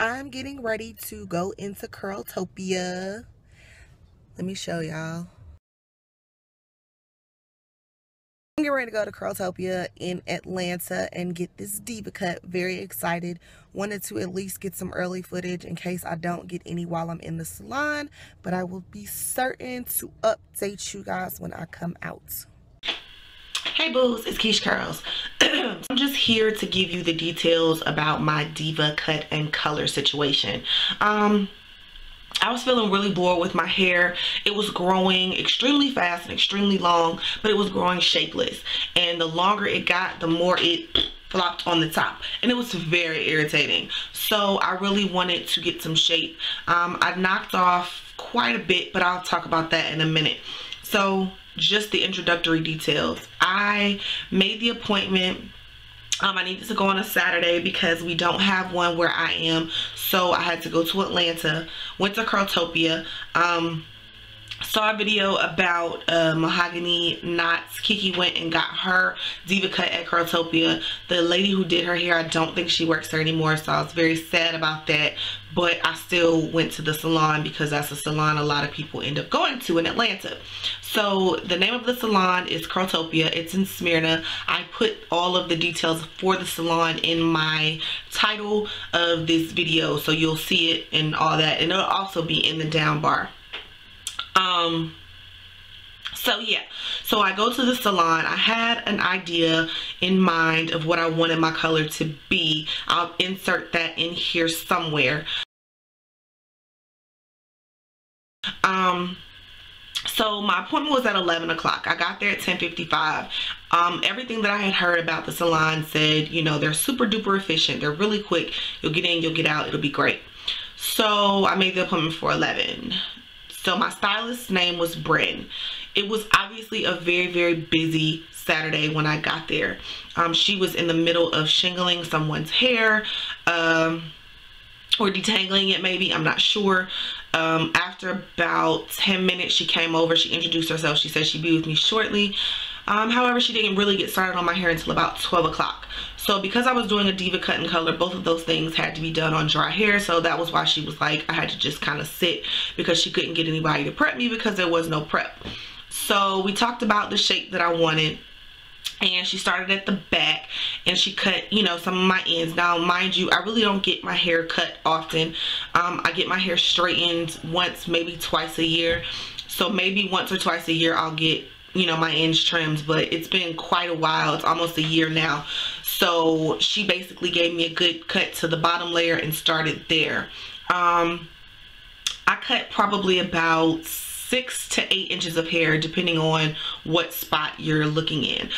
I'm getting ready to go into Curltopia. Let me show y'all. I'm getting ready to go to Curltopia in Atlanta and get this DevaCut. Very excited. Wanted to at least get some early footage in case I don't get any while I'm in the salon, but I will be certain to update you guys when I come out. Hey boos, it's Keish Curls. I'm just here to give you the details about my DevaCut and color situation. I was feeling really bored with my hair. It was growing extremely fast and extremely long, but it was growing shapeless. And the longer it got, the more it flopped on the top. And it was very irritating. So I really wanted to get some shape. I knocked off quite a bit, but I'll talk about that in a minute. So just the introductory details. I made the appointment. I needed to go on a Saturday because we don't have one where I am, so I had to go to Atlanta. Went to Curltopia. Saw a video about mahogany knots. Kiki went and got her DevaCut at Curltopia. The lady who did her hair, I don't think she works there anymore, so I was very sad about that. But I still went to the salon because that's a salon a lot of people end up going to in Atlanta. So the name of the salon is Curltopia. It's in Smyrna. I put all of the details for the salon in my title of this video, so you'll see it and all that, and it'll also be in the down bar. So yeah, so I go to the salon. I had an idea in mind of what I wanted my color to be. I'll insert that in here somewhere. So my appointment was at 11 o'clock. I got there at 10:55. Everything that I had heard about the salon said, you know, they're super duper efficient. They're really quick. You'll get in, you'll get out. It'll be great. So I made the appointment for 11. So my stylist's name was Bryn. It was obviously a very, very busy Saturday when I got there. She was in the middle of shingling someone's hair, or detangling it maybe, I'm not sure. After about 10 minutes she came over, she introduced herself, she said she'd be with me shortly. However, she didn't really get started on my hair until about 12 o'clock. So because I was doing a DevaCut and color, both of those things had to be done on dry hair. So that was why she was like, I had to just kind of sit because she couldn't get anybody to prep me because there was no prep. So we talked about the shape that I wanted. And she started at the back and she cut, you know, some of my ends. Now, mind you, I really don't get my hair cut often. I get my hair straightened once, maybe twice a year. So maybe once or twice a year I'll get, you know, my ends trimmed, but it's been quite a while. It's almost a year now. So she basically gave me a good cut to the bottom layer and started there. I cut probably about 6 to 8 inches of hair depending on what spot you're looking in.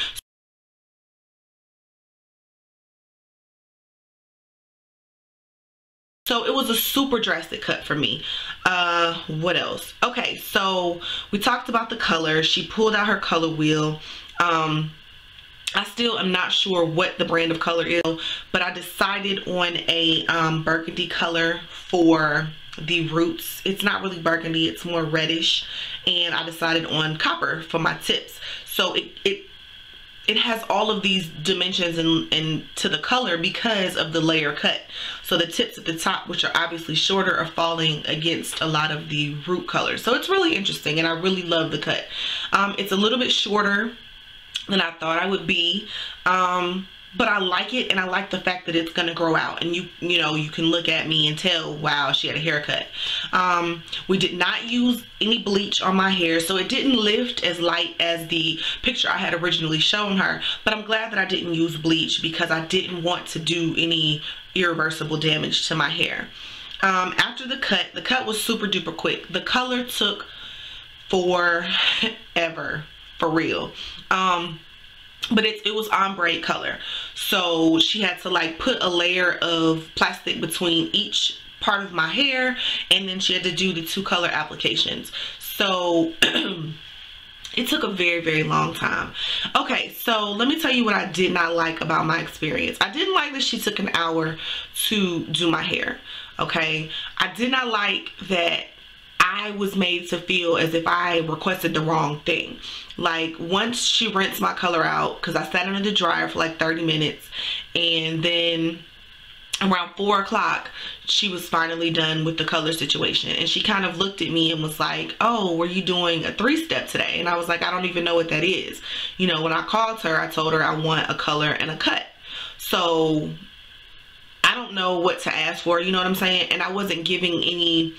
So it was a super drastic cut for me. What else? Okay, so we talked about the color. She pulled out her color wheel. I still am not sure what the brand of color is, but I decided on a burgundy color for the roots. It's not really burgundy, it's more reddish, and I decided on copper for my tips. So it has all of these dimensions and to the color because of the layer cut. So the tips at the top, which are obviously shorter, are falling against a lot of the root colors. So it's really interesting and I really love the cut. It's a little bit shorter than I thought I would be. But I like it, and I like the fact that it's gonna grow out, and you know, you can look at me and tell, wow, she had a haircut. We did not use any bleach on my hair, so it didn't lift as light as the picture I had originally shown her, but I'm glad that I didn't use bleach because I didn't want to do any irreversible damage to my hair. After the cut was super duper quick. The color took forever, for real. But it was ombre color, so she had to like put a layer of plastic between each part of my hair, and then she had to do the 2 color applications. So it took a very, very long time. Okay, so let me tell you what I did not like about my experience. I didn't like that she took an hour to do my hair. Okay, I did not like that I was made to feel as if I requested the wrong thing. Like, once she rinsed my color out, because I sat under the dryer for like 30 minutes, and then around 4 o'clock, she was finally done with the color situation, and she kind of looked at me and was like, oh, were you doing a 3-step today? And I was like, I don't even know what that is. You know, when I called her, I told her I want a color and a cut. So I don't know what to ask for, you know what I'm saying? And I wasn't giving any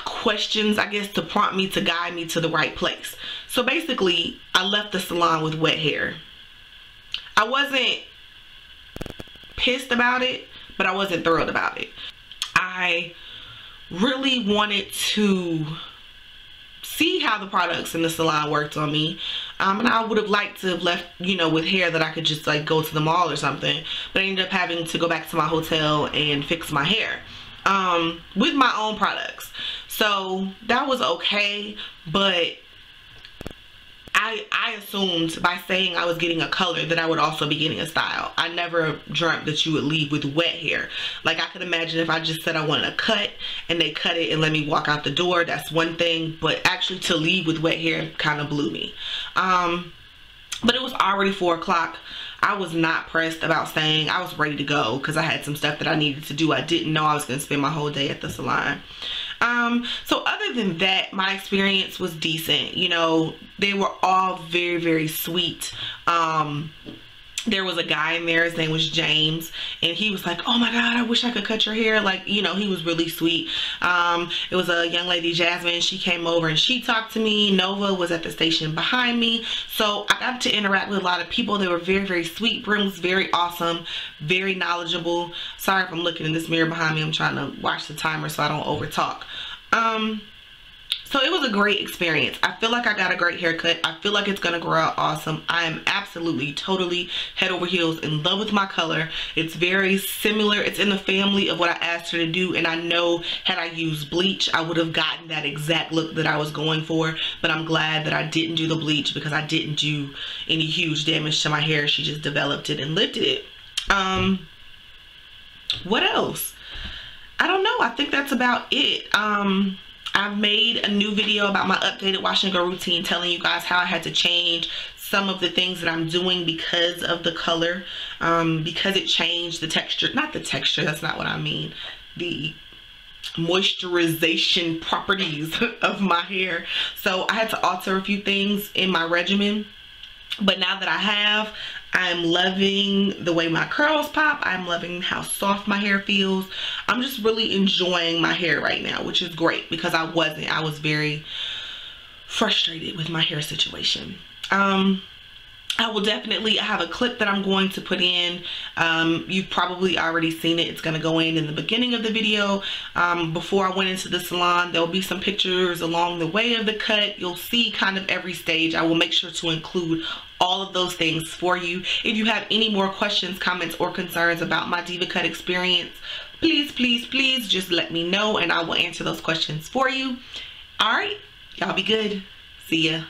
questions, I guess, to prompt me, to guide me to the right place. So basically, I left the salon with wet hair. I wasn't pissed about it, but I wasn't thrilled about it. I really wanted to see how the products in the salon worked on me, and I would have liked to have left, you know, with hair that I could just like go to the mall or something, but I ended up having to go back to my hotel and fix my hair with my own products. So that was okay, but I assumed by saying I was getting a color that I would also be getting a style. I never dreamt that you would leave with wet hair. Like, I could imagine if I just said I wanted a cut and they cut it and let me walk out the door, that's one thing, but actually to leave with wet hair kind of blew me. But it was already 4 o'clock. I was not pressed about staying. I was ready to go because I had some stuff that I needed to do. I didn't know I was going to spend my whole day at the salon. So other than that, my experience was decent. You know, they were all very, very sweet. There was a guy in there, his name was James, and he was like, oh my God, I wish I could cut your hair. Like, you know, he was really sweet. It was a young lady, Jasmine. She came over and she talked to me. Nova was at the station behind me. So I got to interact with a lot of people. They were very, very sweet. Brim was very awesome, very knowledgeable. Sorry if I'm looking in this mirror behind me. I'm trying to watch the timer so I don't over talk. So it was a great experience. I feel like I got a great haircut. I feel like it's gonna grow out awesome. I am absolutely, totally head over heels in love with my color. It's very similar. It's in the family of what I asked her to do, and I know had I used bleach, I would have gotten that exact look that I was going for, but I'm glad that I didn't do the bleach because I didn't do any huge damage to my hair. She just developed it and lifted it. What else? I don't know. I think that's about it. I've made a new video about my updated wash and go routine, telling you guys how I had to change some of the things that I'm doing because of the color, because it changed the texture, not the texture, that's not what I mean, the moisturization properties of my hair. So I had to alter a few things in my regimen, but now that I have, I'm loving the way my curls pop. I'm loving how soft my hair feels. I'm just really enjoying my hair right now, which is great because I was very frustrated with my hair situation. I will definitely have a clip that I'm going to put in. You've probably already seen it. It's going to go in the beginning of the video. Before I went into the salon, there will be some pictures along the way of the cut. You'll see kind of every stage. I will make sure to include all of those things for you. If you have any more questions, comments, or concerns about my DevaCut experience, please, please, please just let me know and I will answer those questions for you. All right, y'all be good. See ya.